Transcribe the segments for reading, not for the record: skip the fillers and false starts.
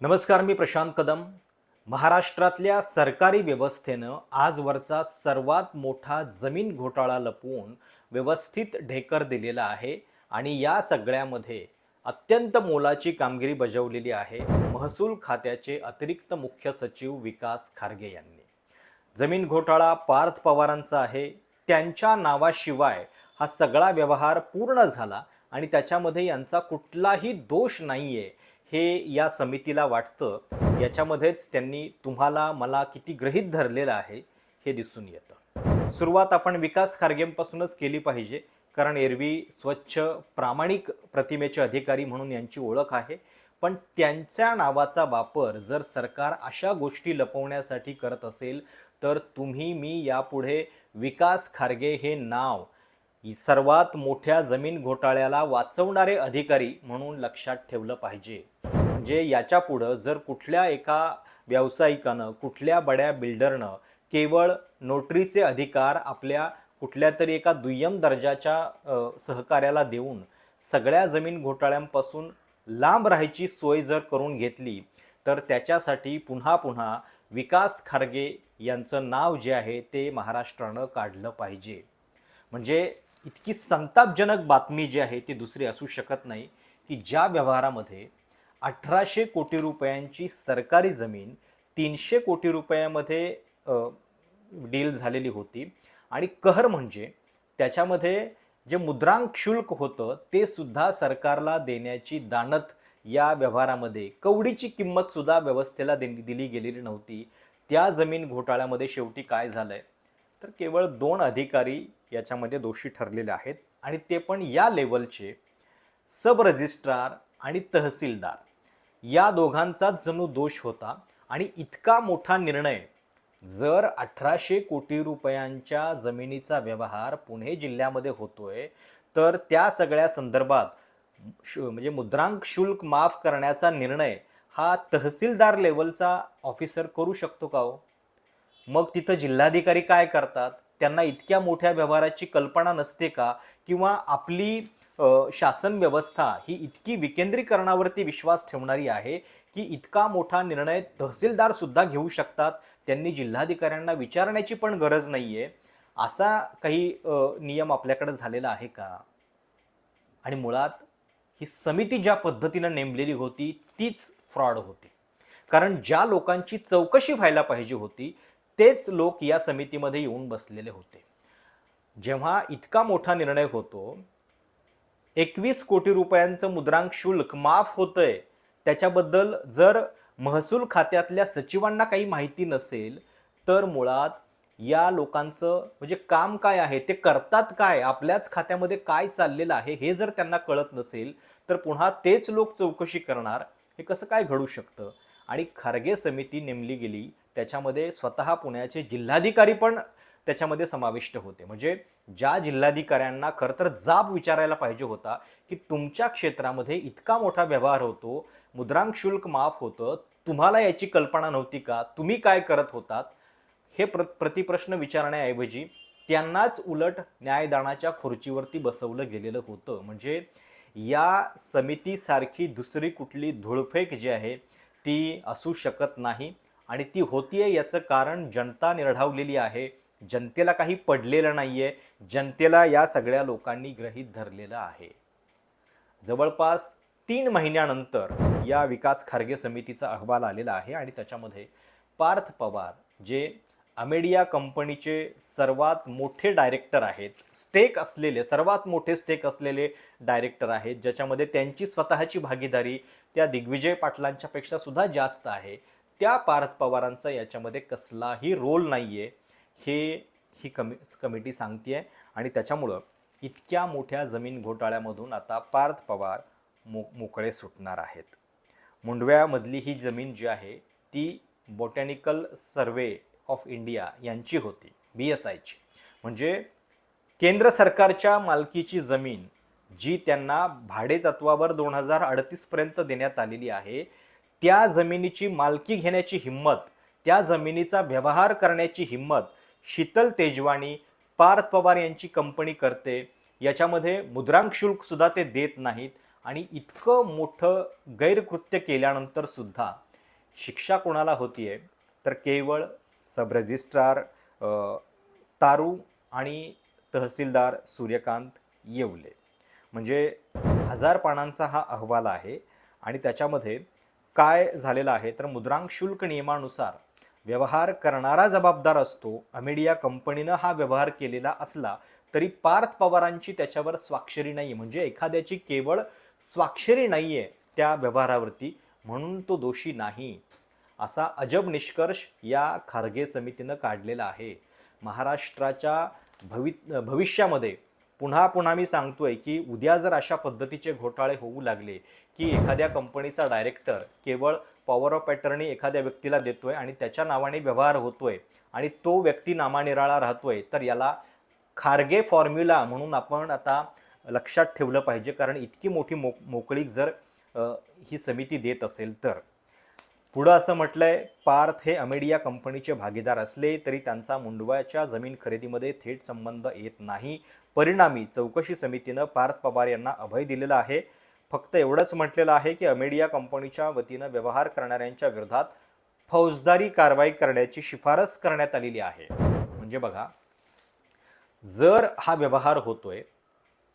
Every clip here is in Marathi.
नमस्कार, मी प्रशांत कदम. महाराष्ट्रातल्या सरकारी व्यवस्थेनं आजवरचा सर्वात मोठा जमीन घोटाळा लपवून व्यवस्थित ढेकर दिलेला आहे आणि या सगळ्यामध्ये अत्यंत मोलाची कामगिरी बजावलेली आहे महसूल खात्याचे अतिरिक्त मुख्य सचिव विकास खारगे यांनी. जमीन घोटाळा पार्थ पवारांचा आहे. त्यांच्या नावाशिवाय हा सगळा व्यवहार पूर्ण झाला आणि त्याच्यामध्ये यांचा कुठलाही दोष नाहीये हे या समितीला वाटतं. याच्यामध्येच त्यांनी तुम्हाला मला किती गृहीत धरलेलं आहे हे दिसून येतं. सुरुवात आपण विकास खारगेंपासूनच केली पाहिजे, कारण एरवी स्वच्छ प्रामाणिक प्रतिमेचे अधिकारी म्हणून यांची ओळख आहे. पण त्यांच्या नावाचा वापर जर सरकार अशा गोष्टी लपवण्यासाठी करत असेल तर तुम्ही मी यापुढे विकास खारगे हे नाव सर्वात मोठ्या जमीन घोटाळ्याला वाचवणारे अधिकारी म्हणून लक्षात ठेवलं पाहिजे. म्हणजे याच्यापुढं जर कुठल्या एका व्यावसायिकानं, कुठल्या बड्या बिल्डरनं केवळ नोटरीचे अधिकार आपल्या कुठल्या तरी एका दुय्यम दर्जाच्या सहकार्याला देऊन सगळ्या जमीन घोटाळ्यांपासून लांब राहायची सोय जर करून घेतली तर त्याच्यासाठी पुन्हा पुन्हा विकास खारगे यांचं नाव जे आहे ते महाराष्ट्रानं काढलं पाहिजे. म्हणजे इतकी संतापजनक बातमी जी आहे ती दुसरी असू शकत नाही की ज्या व्यवहारामध्ये 1800 कोटी रुपयांची सरकारी जमीन 300 कोटी रुपयामध्ये डील झालेली होती आणि कहर म्हणजे त्याच्यामध्ये जे मुद्रांक शुल्क होतं ते सुद्धा सरकारला देण्याची दानत या व्यवहारामध्ये कवडीची किंमत सुद्धा व्यवस्थेला दिली गेलेली नव्हती. त्या जमीन घोटाळ्यामध्ये शेवटी काय झालंय तर केवळ 2 अधिकारी याच्यामध्ये दोषी ठरलेले आहेत आणि ते पण या लेवलचे सब रजिस्ट्रार आणि तहसीलदार. या दोघांचाच जणू दोष होता आणि इतका मोठा निर्णय जर 1800 कोटी रुपयांच्या जमिनीचा व्यवहार पुणे जिल्ह्यामध्ये होतोय तर त्या सगळ्या संदर्भात म्हणजे मुद्रांक शुल्क माफ करण्याचा निर्णय हा तहसीलदार लेवलचा ऑफिसर करू शकतो का हो? मग तिथं जिल्हाधिकारी काय करतात? त्यांना इतक्या मोठ्या व्यवहाराची कल्पना नसते का? किंवा आपली शासन व्यवस्था ही इतकी विकेंद्रीकरणावरती विश्वास ठेवणारी आहे की इतका मोठा निर्णय तहसीलदार सुद्धा घेऊ शकतात, त्यांनी जिल्हाधिकाऱ्यांना विचारण्याची पण गरज नाहीये. असा काही नियम आपल्याकडे झालेला आहे का? आणि मुळात ही समिती ज्या पद्धतीनं नेमलेली होती तीच फ्रॉड होती. कारण ज्या लोकांची चौकशी व्हायला पाहिजे होती तेच लोक या समितीमध्ये येऊन बसलेले होते. जेव्हा इतका मोठा निर्णय होतो, 21 कोटी रुपयांचं मुद्रांक शुल्क माफ होतंय, त्याच्याबद्दल जर महसूल खात्यातल्या सचिवांना काही माहिती नसेल तर मुळात या लोकांचं म्हणजे काम काय आहे, ते करतात काय, आपल्याच खात्यामध्ये काय चाललेलं आहे हे जर त्यांना कळत नसेल तर पुन्हा तेच लोक चौकशी करणार, हे कसं काय घडू शकतं? आणि खारगे समिती नेमली गेली त्याच्यामध्ये स्वतः पुण्याचे जिल्हाधिकारी पण त्याच्यामध्ये समाविष्ट होते. म्हणजे ज्या जिल्हाधिकाऱ्यांना खरं तर जाब विचारायला पाहिजे होता की तुमच्या क्षेत्रामध्ये इतका मोठा व्यवहार होतो, मुद्रांक शुल्क माफ होतं, तुम्हाला याची कल्पना नव्हती का, तुम्ही काय करत होतात, हे प्रतिप्रश्न विचारण्याऐवजी त्यांनाच उलट न्यायदानाच्या खुर्चीवरती बसवलं गेलेलं होतं. म्हणजे या समितीसारखी दुसरी कुठली धुळफेक जी आहे ती असू शकत नाही आणि ती होतीये याचं कारण जनता निर्ढावलेली आहे. जनतेला काही पडलेलं नाहीये, जनतेला या सगळ्या लोकांनी गृहीत धरलेलं आहे. जवळपास 3 महिन्यानंतर या विकास खारगे समितीचा अहवाल आलेला आहे आणि त्याच्यामध्ये पार्थ पवार जे अमेडिया कंपनीचे सर्वात मोठे डायरेक्टर आहेत, सर्वात मोठे स्टेक असलेले डायरेक्टर आहेत, ज्याच्यामध्ये त्यांची स्वतःची भागीदारी त्या दिग्विजय पाटलांच्या पेक्षा सुद्धा जास्त आहे, त्या पार्थ पवारांचा याच्यामध्ये कसलाही रोल नाहीये ही कमिटी सांगतेय. आणि त्याच्यामुळं इतक्या मोठ्या जमीन घोटाळ्यामधून आता पार्थ पवार मोकळे सुटणार आहेत. मुंडव्यामधली ही जमीन जी आहे ती बॉटॅनिकल सर्वे ऑफ इंडिया यांची होती, BSIची. म्हणजे केंद्र सरकारच्या मालकीची जमीन जी त्यांना भाडे तत्वावर 2038 पर्यंत देण्यात आलेली आहे, त्या जमिनीची मालकी घेण्याची हिम्मत, त्या जमिनीचा व्यवहार करण्याची हिम्मत शीतल तेजवानी पार्थ पवार यांची कंपनी करते. याच्यामध्ये मुद्रांक शुल्क सुद्धा ते देत नाहीत आणि इतकं मोठं गैरकृत्य केल्यानंतर सुद्धा शिक्षा कोणाला होतीये तर केवळ सब रजिस्ट्रार तारू आणि तहसीलदार सूर्यकांत येवले. म्हणजे 1000 पानांचा हा अहवाल आहे आणि त्याच्यामध्ये काय झालेलं आहे तर मुद्रांक शुल्क नियमानुसार व्यवहार करणारा जबाबदार असतो. अमेडिया कंपनीनं हा व्यवहार केलेला असला तरी पार्थ पवारांची त्याच्यावर स्वाक्षरी नाही, म्हणजे एखाद्याची केवळ स्वाक्षरी नाहीये त्या व्यवहारावरती, म्हणून तो दोषी नाही, असा अजब निष्कर्ष या खारगे समितीनं काढलेला आहे. महाराष्ट्राच्या भविष्यामध्ये पुन्हा पुन्हा मी सांगतोय की उद्या जर अशा पद्धतीचे घोटाळे होऊ लागले की एखाद्या कंपनीचा डायरेक्टर केवळ पॉवर ऑफ अटर्नी एखाद्या व्यक्तीला देतोय आणि त्याच्या नावाने व्यवहार होतोय आणि तो व्यक्ती नामानिराळा राहतोय, तर याला खारगे फॉर्म्युला म्हणून आपण आता लक्षात ठेवलं पाहिजे. कारण इतकी मोठी मोकळीक जर ही समिती देत असेल तर. पुढं असं म्हटलंय, पार्थ हे अमेडिया कंपनीचे भागीदार असले तरी त्यांचा मुंडव्याच्या जमीन खरेदीमध्ये थेट संबंध येत नाही. परिणामी चौकशी समितीनं पार्थ पवार यांना अभय दिलेलं आहे. फक्त एवढंच म्हटलेलं आहे की अमेडिया कंपनीच्या वतीनं व्यवहार करणाऱ्यांच्या विरोधात फौजदारी कारवाई करण्याची शिफारस करण्यात आलेली आहे. म्हणजे बघा, जर हा व्यवहार होतोय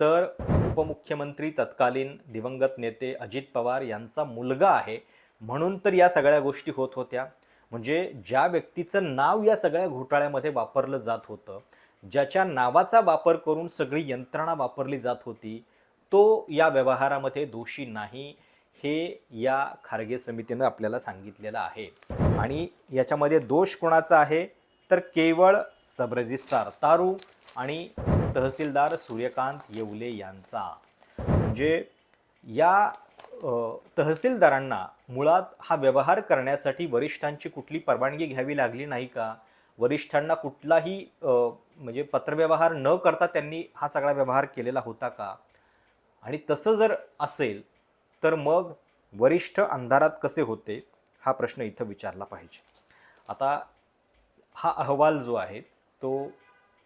तर उपमुख्यमंत्री तत्कालीन दिवंगत नेते अजित पवार यांचा मुलगा आहे म्हणून तर या सगळ्या गोष्टी होत होत्या. म्हणजे ज्या व्यक्तीचं नाव या सगळ्या घोटाळ्यामध्ये वापरलं जात होतं, ज्याच्या नावाचा वापर करून सगळी यंत्रणा वापरली जात होती, तो या व्यवहारामध्ये दोषी नाही, हे या खारगे समितीनं आपल्याला सांगितलेलं आहे. आणि याच्यामध्ये दोष कोणाचा आहे तर केवळ सब रजिस्ट्रार तारू आणि तहसीलदार सूर्यकांत येवले यांचा. म्हणजे या तहसीलदारांना मुळात हा व्यवहार करण्यासाठी वरिष्ठांची कुठली परवानगी घ्यावी लागली नाही का? वरिष्ठांना कुठलाही म्हणजे पत्रव्यवहार न करता त्यांनी हा सगळा व्यवहार केलेला होता का? आणि तसं जर असेल तर मग वरिष्ठ अंधारात कसे होते, हा प्रश्न इथं विचारला पाहिजे. आता हा अहवाल जो आहे तो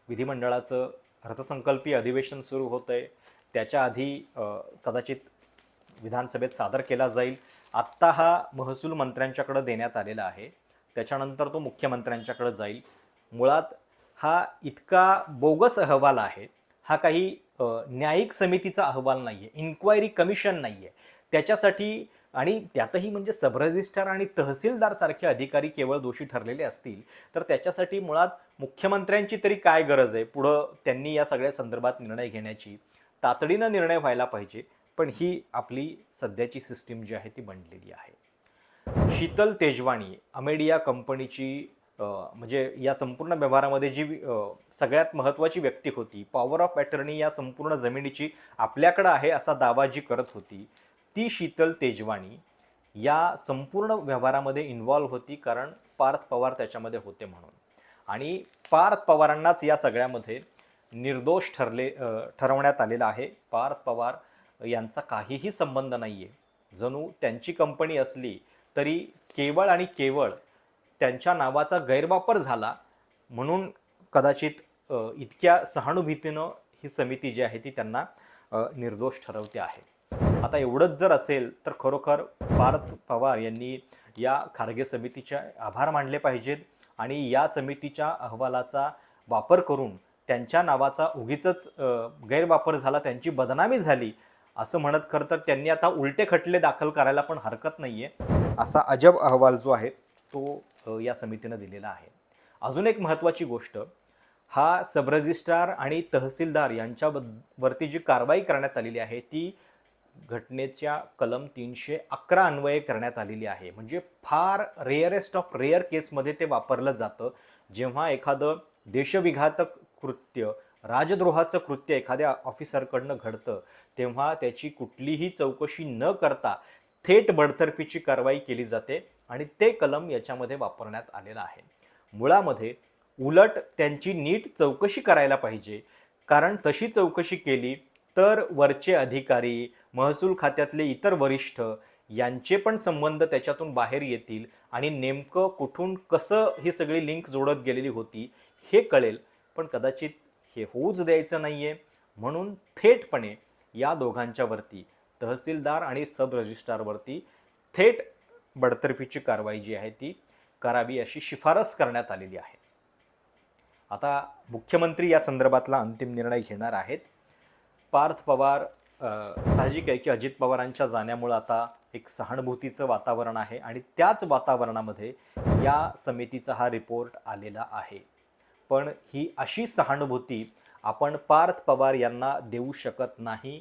विधिमंडळाचं अर्थसंकल्पीय अधिवेशन सुरू होतं आहे, त्याच्या आधी कदाचित विधानसभेत सादर केला जाईल. आत्ता हा महसूल मंत्र्यांच्याकडे देण्यात आलेला आहे, त्याच्यानंतर तो मुख्यमंत्र्यांच्याकडे जाईल. मुळात हा इतका बोगस अहवाल आहे, हा काही न्यायिक समितीचा अहवाल नाही आहे, इन्क्वायरी कमिशन नाही आहे. त्याच्यासाठी आणि त्यातही म्हणजे सब रजिस्ट्रार आणि तहसीलदार सारखे अधिकारी केवळ दोषी ठरलेले असतील तर त्याच्यासाठी मुळात मुख्यमंत्र्यांची तरी काय गरज आहे? पुढं त्यांनी या सगळ्या संदर्भात निर्णय घेण्याची, तातडीनं निर्णय व्हायला पाहिजे. पण ही आपली सध्याची सिस्टीम जी आहे ती बनलेली आहे. शीतल तेजवाणी अमेडिया कंपनीची म्हणजे या संपूर्ण व्यवहारामध्ये जी सगळ्यात महत्त्वाची व्यक्ती होती, पॉवर ऑफ अटर्नी या संपूर्ण जमिनीची आपल्याकडं आहे असा दावा जी करत होती, ती शीतल तेजवाणी या संपूर्ण व्यवहारामध्ये इन्व्हॉल्व होती, कारण पार्थ पवार त्याच्यामध्ये होते म्हणून. आणि पार्थ पवारांनाच या सगळ्यामध्ये निर्दोष ठरवण्यात आलेला आहे. पार्थ पवार यांचा काहीही संबंध नाही आहे. जणू त्यांची कंपनी असली तरी केवळ आणि केवळ त्यांच्या नावाचा गैरवापर झाला म्हणून कदाचित इतक्या सहानुभूतीनं ही समिती जी आहे ती त्यांना निर्दोष ठरवते आहे. आता एवढंच जर असेल तर खरोखर पार्थ पवार यांनी या खारगे समितीचे आभार मानले पाहिजेत आणि या समितीच्या अहवालाचा वापर करून त्यांच्या नावाचा उगीचच गैरवापर झाला, त्यांची बदनामी झाली असं म्हणत खरं तर त्यांनी आता उलटे खटले दाखल करायला पण हरकत नाही आहे. असा अजब अहवाल जो आहे तो या समितीनं दिलेला आहे. अजून एक महत्त्वाची गोष्ट, हा सब रजिस्ट्रार आणि तहसीलदार यांच्यावरती जी कारवाई करण्यात आलेली आहे ती घटनेच्या कलम 311 अन्वये करण्यात आलेली आहे. म्हणजे फार रेअरेस्ट ऑफ रेअर केसमध्ये ते वापरलं जातं. जेव्हा एखादं देशविघातक कृत्य, राजद्रोहाचं कृत्य एखाद्या ऑफिसरकडनं घडतं तेव्हा त्याची कुठलीही चौकशी न करता थेट बडतर्फीची कारवाई केली जाते आणि ते कलम याच्यामध्ये वापरण्यात आलेलं आहे. मुळामध्ये उलट त्यांची नीट चौकशी करायला पाहिजे, कारण तशी चौकशी केली तर वरचे अधिकारी, महसूल खात्यातले इतर वरिष्ठ यांचे पण संबंध त्याच्यातून बाहेर येतील आणि नेमकं कुठून कसं ही सगळी लिंक जोडत गेलेली होती हे कळेल. पण कदाचित हे होऊच द्यायचं नाही आहे, म्हणून थेटपणे या दोघांच्यावरती, तहसीलदार आणि सब रजिस्ट्रारवरती थेट बडतर्फीची कारवाई जी आहे ती करावी अशी शिफारस करण्यात आलेली आहे. आता मुख्यमंत्री या संदर्भातला अंतिम निर्णय घेणार आहेत. पार्थ पवार साहजिक आहे की अजित पवारांच्या जाण्यामुळं आता एक सहानुभूतीचं वातावरण आहे आणि त्याच वातावरणामध्ये या समितीचा हा रिपोर्ट आलेला आहे. पण ही अशी सहानुभूती आपण पार्थ पवार यांना देऊ शकत नाही.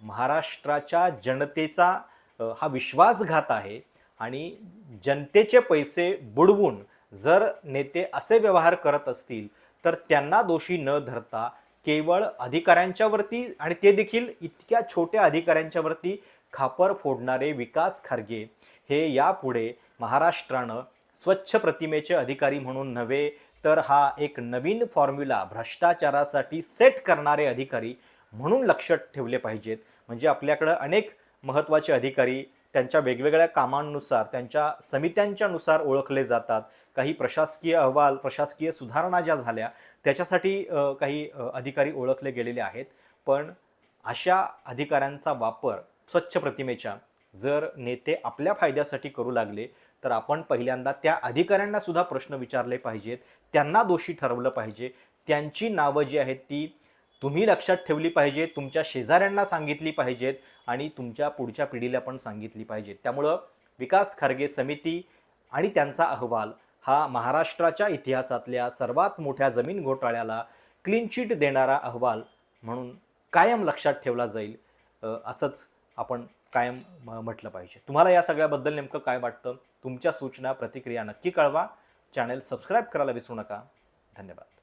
महाराष्ट्राच्या जनतेचा हा विश्वासघात आहे आणि जनतेचे पैसे बुडवून जर नेते असे व्यवहार करत असतील तर त्यांना दोषी न धरता केवळ अधिकाऱ्यांच्यावरती आणि ते देखील इतक्या छोट्या अधिकाऱ्यांच्यावरती खापर फोडणारे विकास खारगे हे यापुढे महाराष्ट्रानं स्वच्छ प्रतिमेचे अधिकारी म्हणून नव्हे तर हा एक नवीन फॉर्म्युला भ्रष्टाचारासाठी सेट करणारे अधिकारी म्हणून लक्षात ठेवले पाहिजेत. म्हणजे आपल्याकडं अनेक महत्त्वाचे अधिकारी त्यांच्या वेगवेगळ्या कामांनुसार त्यांच्या समित्यांच्यानुसार ओळखले जातात. काही प्रशासकीय अहवाल प्रशासकीय सुधारणा ज्या झाल्या त्याच्यासाठी काही अधिकारी ओळखले गेलेले आहेत. पण अशा अधिकाऱ्यांचा वापर स्वच्छ प्रतिमेच्या जर नेते आपल्या फायद्यासाठी करू लागले तर आपण पहिल्यांदा त्या अधिकाऱ्यांना सुद्धा प्रश्न विचारले पाहिजेत. त्यांना दोषी ठरवलं पाहिजे. त्यांची नावं जी आहेत ती तुम्ही लक्षात ठेवली पाहिजेत, तुमच्या शेजाऱ्यांना सांगितली पाहिजेत आणि तुमच्या पुढच्या पिढीला पण सांगितली पाहिजेत. त्यामुळं विकास खारगे समिती आणि त्यांचा अहवाल हा महाराष्ट्राच्या इतिहासातल्या सर्वात मोठ्या जमीन घोटाळ्याला क्लीन चिट देणारा अहवाल म्हणून कायम लक्षात ठेवला जाईल असंच आपण कायम म्हटलं पाहिजे. तुम्हाला या सगळ्याबद्दल नेमकं काय वाटतं? तुमच्या सूचना प्रतिक्रिया नक्की कळवा. चॅनल सबस्क्राईब करायला विसरू नका. धन्यवाद.